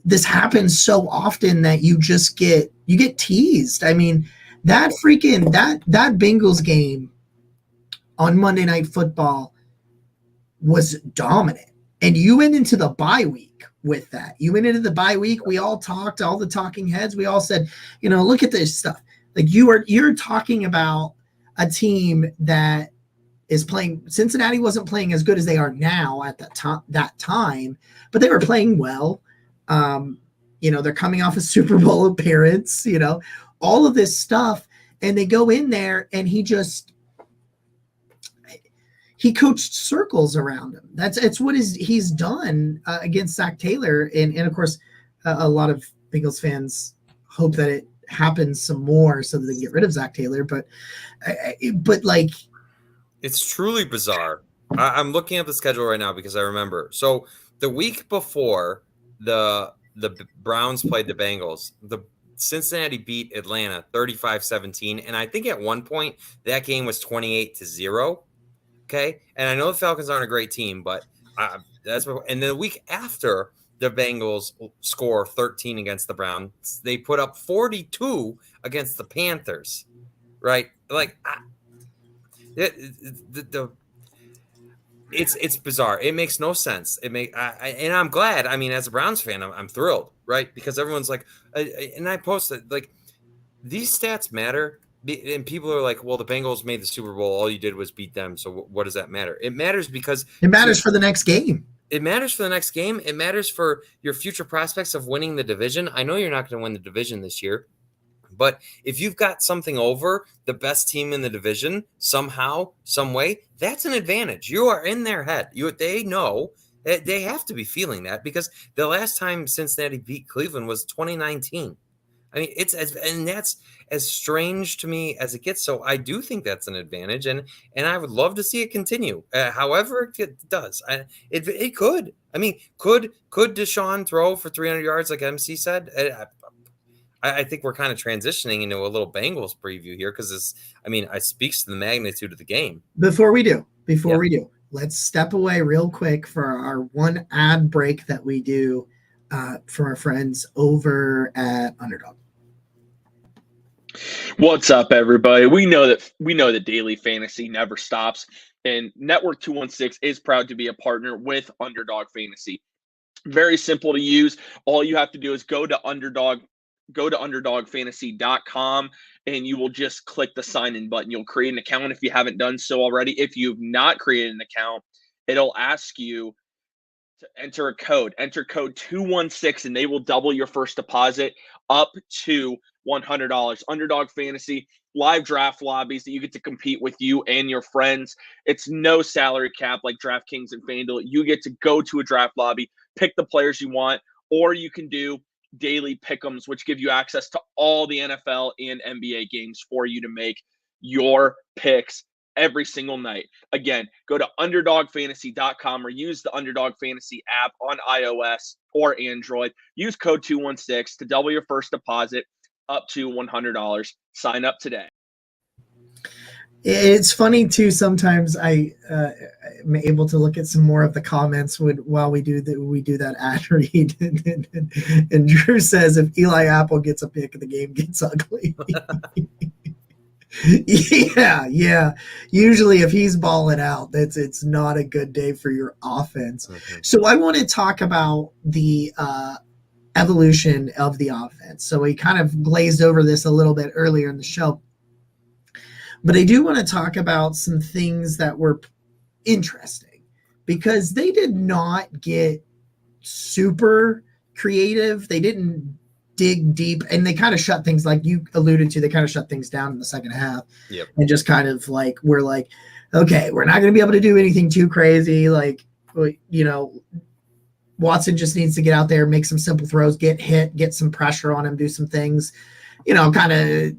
this happens so often that you get teased. I mean, that Bengals game on Monday Night Football was dominant. And you went into the bye week with that. You went into the bye week. We all talked, all the talking heads. We all said, look at this stuff. Like you're talking about a team that is playing. Cincinnati wasn't playing as good as they are now at that time, but they were playing well. They're coming off a Super Bowl appearance, all of this stuff. And they go in there and he coached circles around him. It's what he's done against Zach Taylor. And of course, a lot of Bengals fans hope that it happens some more so that they can get rid of Zach Taylor. But like, it's truly bizarre. I'm looking at the schedule right now because I remember. So the week before the Browns played the Bengals, the Cincinnati beat Atlanta 35-17. And I think at one point that game was 28-0. Okay. And I know the Falcons aren't a great team, but and then the week after the Bengals score 13 against the Browns, they put up 42 against the Panthers. Right. Like it's bizarre. It makes no sense. And I'm glad. I mean, as a Browns fan, I'm thrilled, right? Because everyone's like, and I posted like these stats matter And people are like, well, the Bengals made the Super Bowl. All you did was beat them. So what does that matter? It matters because it matters for the next game. It matters for the next game. It matters for your future prospects of winning the division. I know you're not going to win the division this year, but if you've got something over the best team in the division somehow, some way, that's an advantage. You are in their head. They know that they have to be feeling that because the last time Cincinnati beat Cleveland was 2019. I mean, that's as strange to me as it gets. So I do think that's an advantage, and I would love to see it continue. However it does, it could. I mean, could Deshaun throw for 300 yards like MC said? I think we're kind of transitioning into a little Bengals preview here because it speaks to the magnitude of the game. Before we do, let's step away real quick for our one ad break that we do from our friends over at Underdog. What's up, everybody? We know that daily fantasy never stops, and Network 216 is proud to be a partner with Underdog Fantasy. Very simple to use. All you have to do is go to underdogfantasy.com, and you will just click the sign in button. You'll create an account if you haven't done so already. If you've not created an account, it'll ask you to enter code 216, and they will double your first deposit up to $100. Underdog Fantasy, live draft lobbies that you get to compete with you and your friends. It's no salary cap like DraftKings and FanDuel. You get to go to a draft lobby, pick the players you want, or you can do daily pick'ems, which give you access to all the NFL and NBA games for you to make your picks every single night. Again, go to underdogfantasy.com or use the Underdog Fantasy app on iOS or Android. Use code 216 to double your first deposit up to $100. Sign up today. It's funny too. Sometimes I am able to look at some more of the comments while we do that ad read, and Drew says if Eli Apple gets a pick, the game gets ugly. Yeah. Usually, if he's balling out, it's not a good day for your offense. Mm-hmm. So I want to talk about the evolution of the offense. So we kind of glazed over this a little bit earlier in the show, but I do want to talk about some things that were interesting because they did not get super creative. They didn't dig deep, and they kind of shut things, like you alluded to, they kind of shut things down in the second half. Yep. And just kind of like, we're like, okay, we're not going to be able to do anything too crazy. Like, Watson just needs to get out there, make some simple throws, get hit, get some pressure on him, do some things, kind of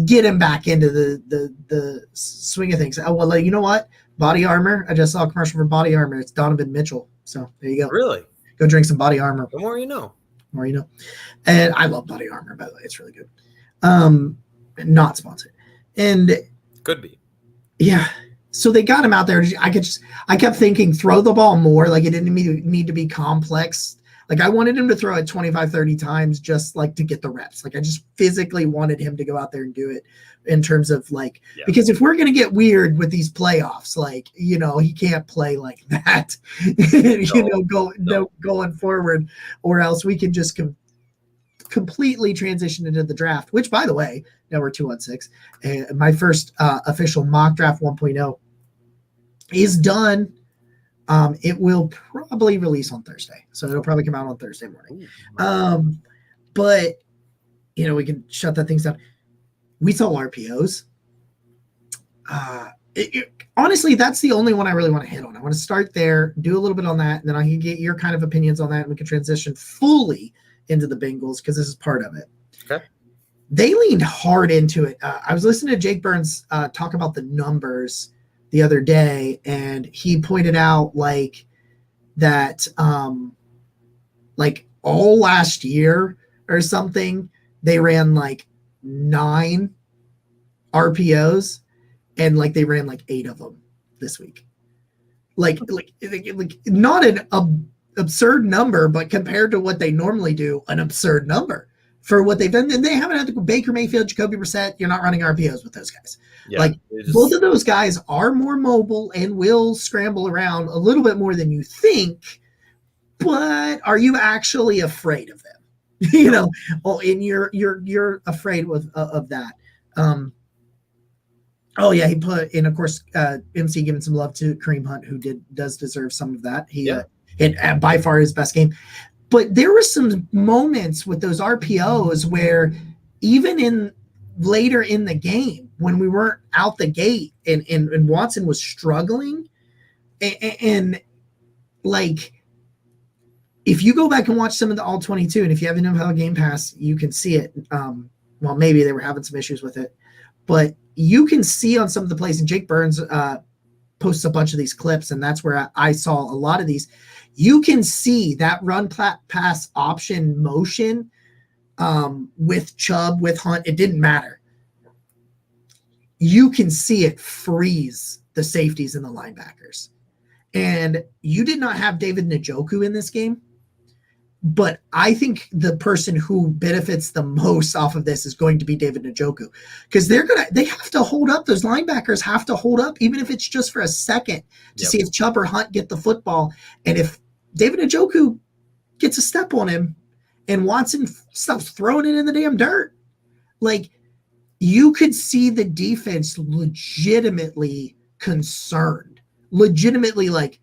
get him back into the swing of things. Oh, well, you know what? Body Armor. I just saw a commercial for Body Armor. It's Donovan Mitchell. So there you go. Really? Go drink some Body Armor. The more you know. More you know. And I love Body Armor, by the way. It's really good. Not sponsored. And could be. Yeah. So they got him out there. I kept thinking, throw the ball more. Like, it didn't need to be complex. Like, I wanted him to throw it 25, 30 times just like to get the reps. Like, I just physically wanted him to go out there and do it in terms of because if we're going to get weird with these playoffs, he can't play like that, going forward, or else we can just completely transition into the draft, which, by the way, now we're 2-6. And my first official mock draft 1.0 is done. It will probably release on Thursday. So it'll probably come out on Thursday morning. But, we can shut that things down. We saw RPOs. Honestly, that's the only one I really want to hit on. I want to start there, do a little bit on that, and then I can get your kind of opinions on that, and we can transition fully into the Bengals because this is part of it. Okay. They leaned hard into it. I was listening to Jake Burns talk about the numbers the other day, and he pointed out that all last year or something, they ran 9 RPOs, and they ran 8 of them this week. Not an absurd number, but compared to what they normally do, an absurd number for what they've done. And they haven't had to go Baker Mayfield, Jacoby Brissett. You're not running RPOs with those guys. Yeah, both of those guys are more mobile and will scramble around a little bit more than you think. But are you actually afraid of them? And you're afraid of that. Oh yeah, he put in, of course, MC giving some love to Kareem Hunt, who does deserve some of that. He hit by far his best game. But there were some moments with those RPOs where even in later in the game, when we weren't out the gate and Watson was struggling, and like, if you go back and watch some of the all 22, and if you have an NFL Game Pass, you can see it. Well, maybe they were having some issues with it, but you can see on some of the plays, and Jake Burns posts a bunch of these clips, and that's where I saw a lot of these. You can see that run pass option motion with Chubb, with Hunt. It didn't matter. You can see it freeze the safeties and the linebackers. And you did not have David Njoku in this game. But I think the person who benefits the most off of this is going to be David Njoku, because they have to hold up. Those linebackers have to hold up, even if it's just for a second, to see if Chubb or Hunt get the football. And if David Njoku gets a step on him and Watson stops throwing it in the damn dirt, like, you could see the defense legitimately concerned, legitimately like,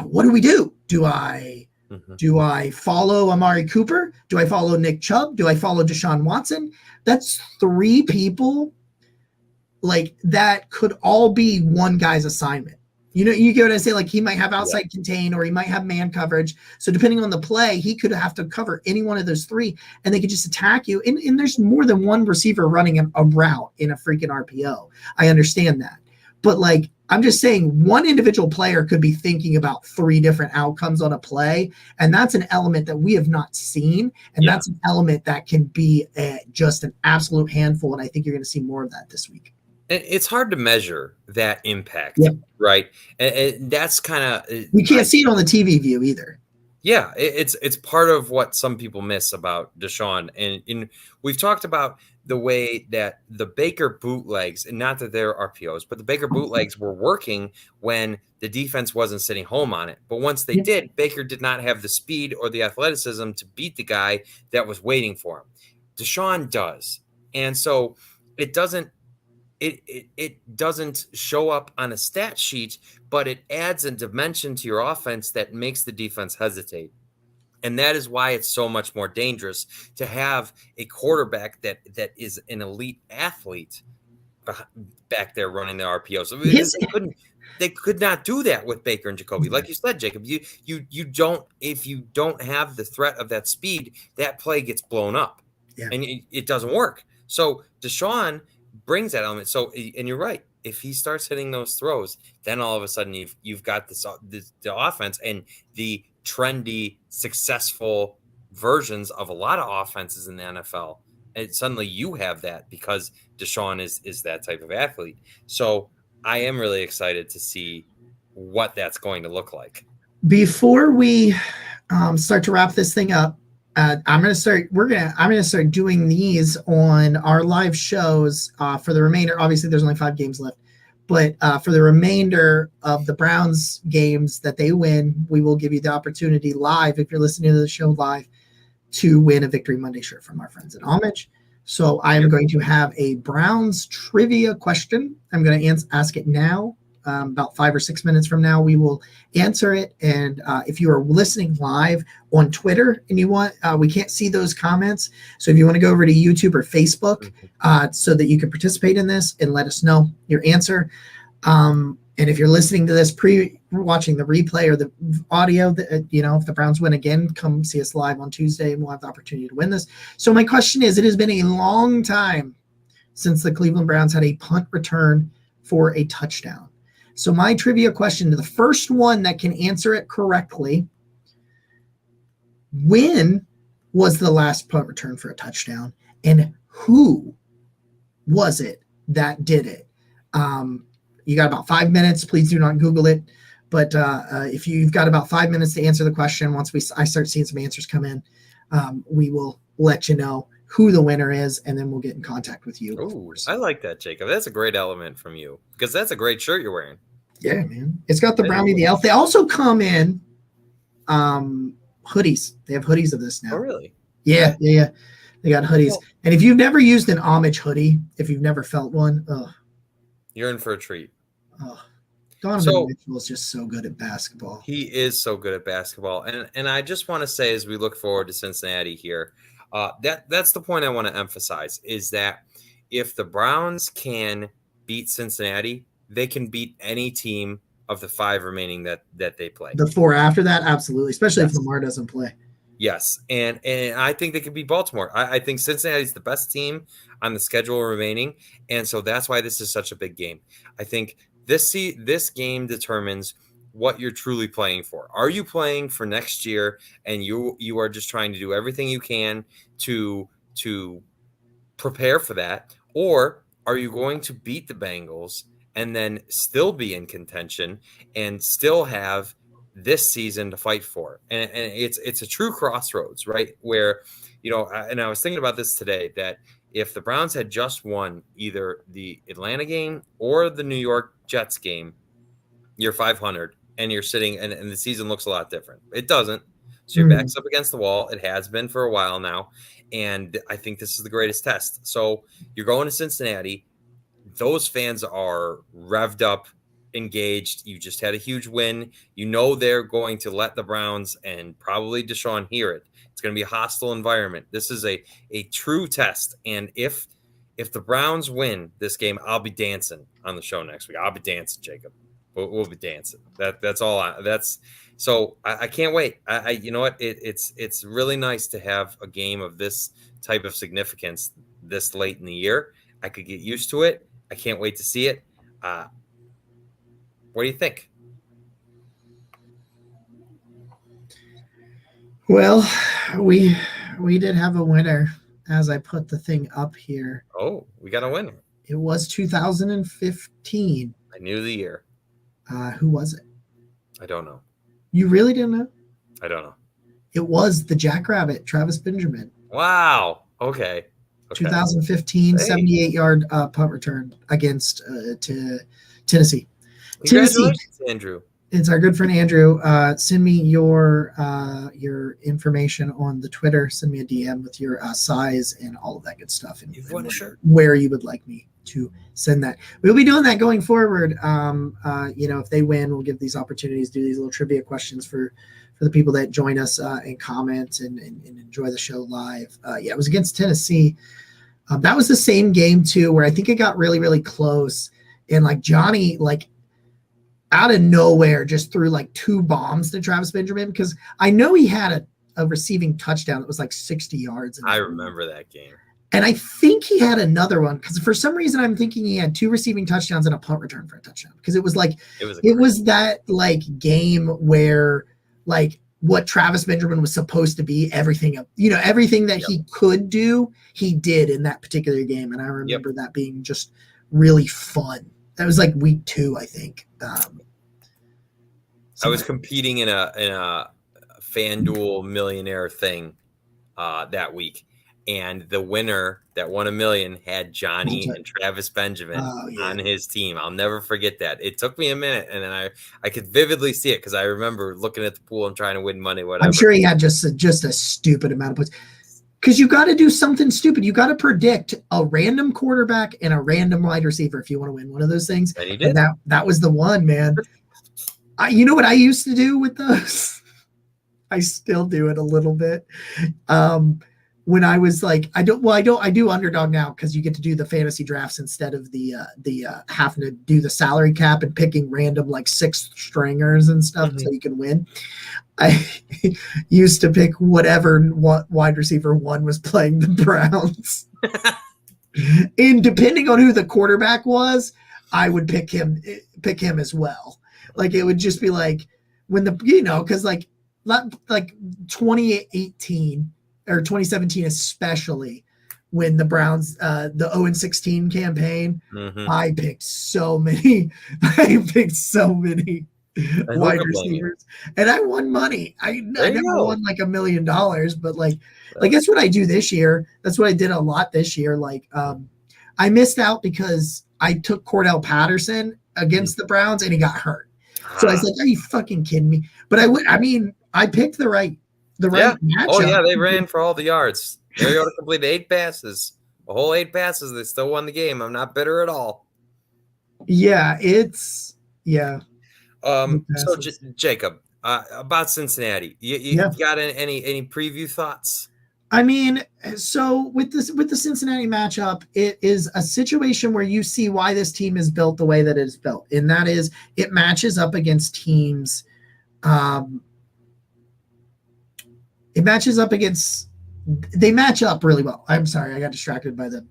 what do we do? Do I follow Amari Cooper? Do I follow Nick Chubb? Do I follow Deshaun Watson? That's three people like that could all be one guy's assignment. You know, you get what I say? Like, he might have outside contain, or he might have man coverage. So depending on the play, he could have to cover any one of those three, and they could just attack you. And there's more than one receiver running a route in a freaking RPO. I understand that. But like, I'm just saying, one individual player could be thinking about three different outcomes on a play, and that's an element that we have not seen, and that's an element that can be just an absolute handful, and I think you're going to see more of that this week. It's hard to measure that impact, right? And that's kind of, you can't see it on the TV view either. Yeah, it's part of what some people miss about Deshaun, and we've talked about the way that the Baker bootlegs, and not that they're RPOs, but the Baker bootlegs were working when the defense wasn't sitting home on it. But once they did, Baker did not have the speed or the athleticism to beat the guy that was waiting for him. Deshaun does, and so it doesn't. It doesn't show up on a stat sheet, but it adds a dimension to your offense that makes the defense hesitate. And that is why it's so much more dangerous to have a quarterback that is an elite athlete back there running the RPOs. I mean, they could not do that with Baker and Jacoby. Like you said, Jacob, you don't, if you don't have the threat of that speed, that play gets blown up and it doesn't work. So Deshaun brings that element. So, and you're right. If he starts hitting those throws, then all of a sudden you've got the offense and the trendy, successful versions of a lot of offenses in the NFL. And suddenly you have that because Deshaun is that type of athlete. So I am really excited to see what that's going to look like. Before we start to wrap this thing up, I'm going to start doing these on our live shows for the remainder. Obviously, there's only 5 games left, but for the remainder of the Browns games that they win, we will give you the opportunity live, if you're listening to the show live, to win a Victory Monday shirt from our friends at Homage. So I am going to have a Browns trivia question. I'm going to ask it now. About 5 or 6 minutes from now, we will answer it. And if you are listening live on Twitter and you want, we can't see those comments. So if you want to go over to YouTube or Facebook so that you can participate in this and let us know your answer. And if you're listening to this watching the replay or the audio, if the Browns win again, come see us live on Tuesday and we'll have the opportunity to win this. So my question is, it has been a long time since the Cleveland Browns had a punt return for a touchdown. So my trivia question, to the first one that can answer it correctly, when was the last punt return for a touchdown, and who was it that did it? You got about 5 minutes. Please do not Google it. But if you've got about 5 minutes to answer the question, once I start seeing some answers come in, we will let you know who the winner is, and then we'll get in contact with you. Ooh, I like that, Jacob. That's a great element from you, because that's a great shirt you're wearing. Yeah, man. It's got the Brownie the Elf. They also come in hoodies. They have hoodies of this now. Oh, really? Yeah. They They got hoodies. And if you've never used an homage hoodie, if you've never felt one, you're in for a treat. Donovan Mitchell is just so good at basketball. He is so good at basketball. And I just want to say, as we look forward to Cincinnati here, that's the point I want to emphasize, is that if the Browns can beat Cincinnati, they can beat any team of the 5 remaining that they play. The 4 after that, absolutely, especially if Lamar doesn't play. Yes, and I think they could beat Baltimore. I think Cincinnati's the best team on the schedule remaining, and so that's why this is such a big game. I think this game determines what you're truly playing for. Are you playing for next year, and you are just trying to do everything you can to prepare for that, or are you going to beat the Bengals and then still be in contention and still have this season to fight for? And it's a true crossroads, right? Where, and I was thinking about this today, that if the Browns had just won either the Atlanta game or the New York Jets game, you're 500 and you're sitting, and the season looks a lot different. It doesn't. So your back's up against the wall. It has been for a while now. And I think this is the greatest test. So you're going to Cincinnati. Those fans are revved up, engaged. You just had a huge win. They're going to let the Browns and probably Deshaun hear it. It's going to be a hostile environment. This is a true test. And if the Browns win this game, I'll be dancing on the show next week. I'll be dancing, Jacob. We'll be dancing. That's all. So I can't wait. You know what? It's really nice to have a game of this type of significance this late in the year. I could get used to it. I can't wait to see it. What do you think? Well, we did have a winner as I put the thing up here. Oh, we got a winner. It was 2015. I knew the year. Who was it? I don't know. You really didn't know? I don't know. It was the Jackrabbit, Travis Benjamin. Wow. Okay. 2015, 78-yard punt return against Tennessee. Congratulations, Andrew. It's our good friend Andrew. Send me your information on the Twitter. Send me a DM with your size and all of that good stuff. And you've won a shirt. Where you would like me to send that. We'll be doing that going forward. If they win, we'll give these opportunities, do these little trivia questions for the people that join us and comment and enjoy the show live. It was against Tennessee. That was the same game too, where I think it got really, really close. And Johnny, out of nowhere, just threw 2 bombs to Travis Benjamin, because I know he had a receiving touchdown that was 60 yards. I remember that game. And I think he had another one, because for some reason I'm thinking he had 2 receiving touchdowns and a punt return for a touchdown, because it was that game where what Travis Benjamin was supposed to be, everything that he could do, he did in that particular game. And I remember that being just really fun. That was week 2, I think. I was competing in a FanDuel millionaire thing that week, and the winner that won $1 million had Johnny and Travis Benjamin on his team. I'll never forget that. It took me a minute, and then I could vividly see it, because I remember looking at the pool and trying to win money. Whatever. I'm sure he had just a stupid amount of points. Because you got to do something stupid. You got to predict a random quarterback and a random wide receiver if you want to win one of those things. And he did. And that was the one, man. You know what I used to do with those? I still do it a little bit. When I was I do underdog now, because you get to do the fantasy drafts instead of the having to do the salary cap and picking random 6 stringers and stuff so you can win. I used to pick whatever wide receiver one was playing the Browns. And depending on who the quarterback was, I would pick him as well. It would just be when because 2018 or 2017 especially, when the Browns the 0-16 campaign, I picked so many wide receivers, and I won money. I never won $1 million, but that's what I do this year. That's what I did a lot this year. I missed out because I took Cordell Patterson against the Browns and he got hurt. So I was are you fucking kidding me? But I picked the right matchup. Oh yeah, they ran for all the yards. Mariota completed 8 passes. A whole 8 passes. They still won the game. I'm not bitter at all. Yeah, yeah. So Jacob, about Cincinnati, you got any preview thoughts? I mean, so with the Cincinnati matchup, it is a situation where you see why this team is built the way that it is built, and that is it matches up against teams. It matches up against. They match up really well. I'm sorry, I got distracted by the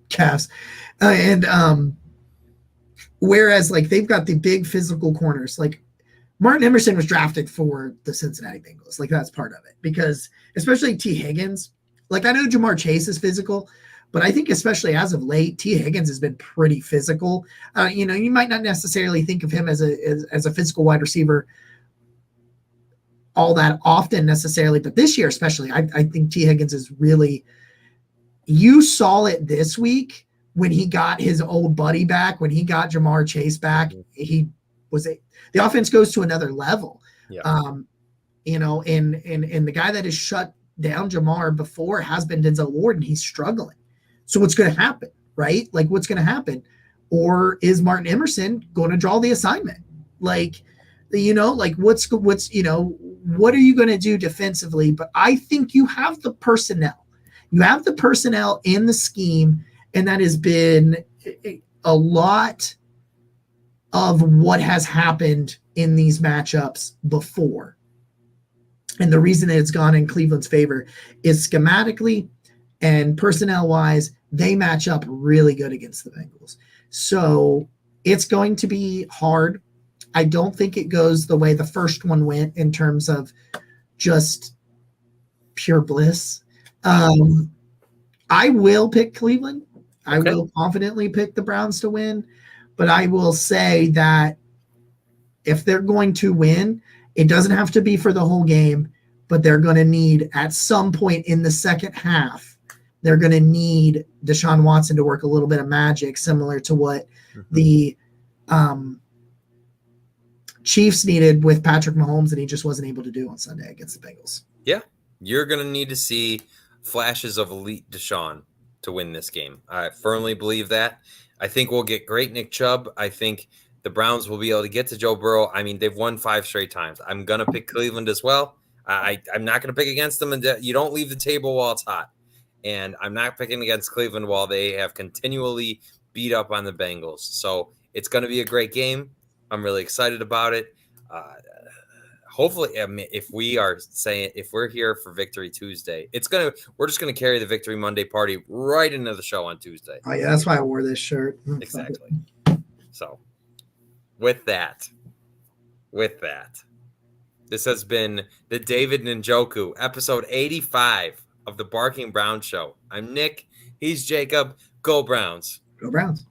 Cavs, and whereas like they've got the big physical corners, like Martin Emerson was drafted for the Cincinnati Bengals. Like that's part of it because especially T. Higgins, like I know Jamar Chase is physical, but I think especially as of late, T. Higgins has been pretty physical. You might not necessarily think of him as a physical wide receiver all that often necessarily, but this year especially, I think T. Higgins is really, you saw it this week when he got his old buddy back, when he got Jamar Chase back, the offense goes to another level. Yeah. And the guy that has shut down Jamar before has been Denzel Ward, and he's struggling. So what's going to happen, right? Like what's going to happen? Or is Martin Emerson going to draw the assignment? Like, what are you going to do defensively? But I think you have the personnel. You have the personnel in the scheme, and that has been a lot of what has happened in these matchups before. And the reason that it's gone in Cleveland's favor is schematically and personnel-wise, they match up really good against the Bengals. So it's going to be hard. I don't think it goes the way the first one went in terms of just pure bliss. I will pick Cleveland. I will confidently pick the Browns to win, but I will say that if they're going to win, it doesn't have to be for the whole game, but they're going to need at some point in the second half, they're going to need Deshaun Watson to work a little bit of magic, similar to what the Chiefs needed with Patrick Mahomes that he just wasn't able to do on Sunday against the Bengals. Yeah, you're going to need to see flashes of elite Deshaun to win this game. I firmly believe that. I think we'll get great Nick Chubb. I think the Browns will be able to get to Joe Burrow. I mean, they've won 5 straight times. I'm going to pick Cleveland as well. I'm not going to pick against them. And you don't leave the table while it's hot. And I'm not picking against Cleveland while they have continually beat up on the Bengals. So it's going to be a great game. I'm really excited about it. Hopefully, I mean, if we're here for Victory Tuesday, we're just gonna carry the Victory Monday party right into the show on Tuesday. Oh yeah, that's why I wore this shirt. Exactly. So, with that, this has been the David Njoku episode 85 of the Barking Brown Show. I'm Nick. He's Jacob. Go Browns. Go Browns.